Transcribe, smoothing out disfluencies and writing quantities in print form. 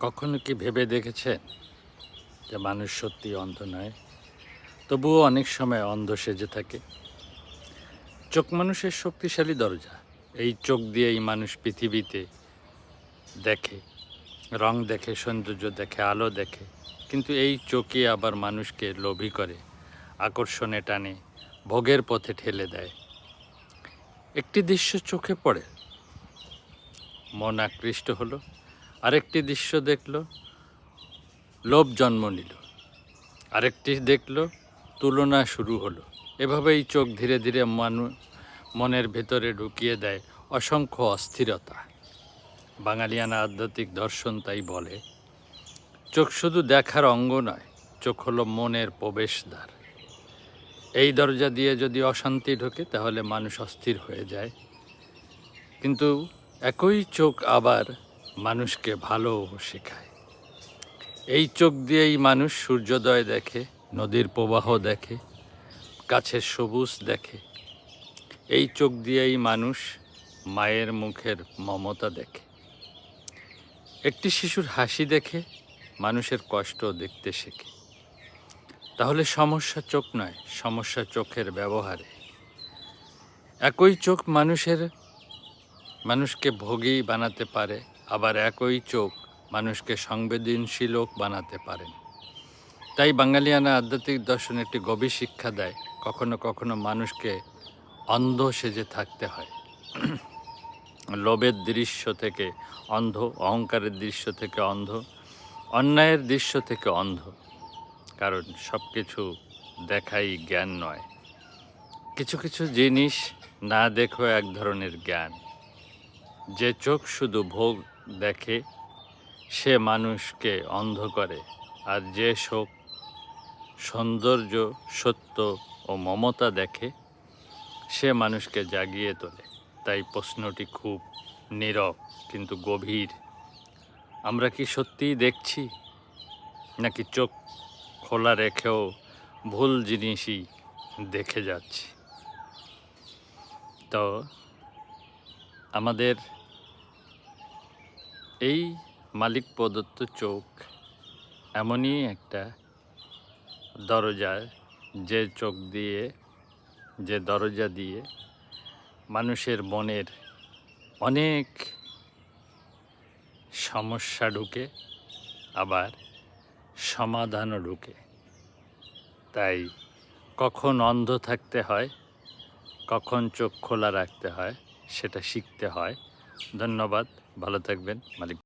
কখনো কি ভেবে দেখেছেন যে মানুষ সত্যি অন্ধ নয়, তবুও অনেক সময় অন্ধ সেজে থাকে? চোখ মানুষের শক্তিশালী দরজা। এই চোখ দিয়েই মানুষ পৃথিবীতে দেখে, রং দেখে, সৌন্দর্য দেখে, আলো দেখে। কিন্তু এই চোখই আবার মানুষকে লোভী করে, আকর্ষণে টানে, ভোগের পথে ঠেলে দেয়। একটি দৃশ্য চোখে পড়ে, মন আকৃষ্ট হলো, আরেকটি দৃশ্য দেখল, লোভ জন্ম নিল, আরেকটি দেখল, তুলনা শুরু হলো। এভাবেই চোখ ধীরে ধীরে মনের ভেতরে ঢুকিয়ে দেয় অসংখ্য অস্থিরতা। বাঙালিয়ানা আধ্যাত্মিক দর্শন তাই বলে, চোখ শুধু দেখার অঙ্গ নয়, চোখ হলো মনের প্রবেশদ্বার। এই দরজা দিয়ে যদি অশান্তি ঢোকে তাহলে মানুষ অস্থির হয়ে যায়। কিন্তু একই চোখ আবার মানুষকে ভালো শেখায়। এই চোখ দিয়েই মানুষ সূর্যোদয় দেখে, নদীর প্রবাহ দেখে, গাছের সবুজ দেখে। এই চোখ দিয়েই মানুষ মায়ের মুখের মমতা দেখে। একটি শিশুর হাসি দেখে মানুষের কষ্ট দেখতে শেখে। তাহলে সমস্যা চোখ নয়, সমস্যা চোখের ব্যবহারে। একই চোখ মানুষকে ভোগী বানাতে পারে, আবার একই চোখ মানুষকে সংবেদনশীলও বানাতে পারেন। তাই বাঙালিয়ানা আধ্যাত্মিক দর্শন একটি গভীর শিক্ষা দেয়, কখনো কখনো মানুষকে অন্ধ সেজে থাকতে হয়। লোভের দৃশ্য থেকে অন্ধ, অহংকারের দৃশ্য থেকে অন্ধ, অন্যায়ের দৃশ্য থেকে অন্ধ। কারণ সব কিছু দেখাই জ্ঞান নয়। কিছু কিছু জিনিস না দেখো এক ধরনের জ্ঞান। যে চোখ শুধু ভোগ দেখে সে মানুষকে অন্ধ করে, আর যে চোখ সৌন্দর্য, সত্য ও মমতা দেখে সে মানুষকে জাগিয়ে তোলে। তাই প্রশ্নটি খুব নীরব কিন্তু গভীর। আমরা কি সত্যিই দেখছি, নাকি চোখ খোলা রেখেও ভুল জিনিসই দেখে যাচ্ছি? তো আমাদের এই মালিক প্রদত্ত চোখ এমনই একটা দরজা, যে দরজা দিয়ে মানুষের মনের অনেক সমস্যা ঢুকে, আবার সমাধানও ঢুকে। তাই কখন অন্ধ থাকতে হয়, কখন চোখ খোলা রাখতে হয়, সেটা শিখতে হয়। ধন্যবাদ, ভালো থাকবেন। মালিক।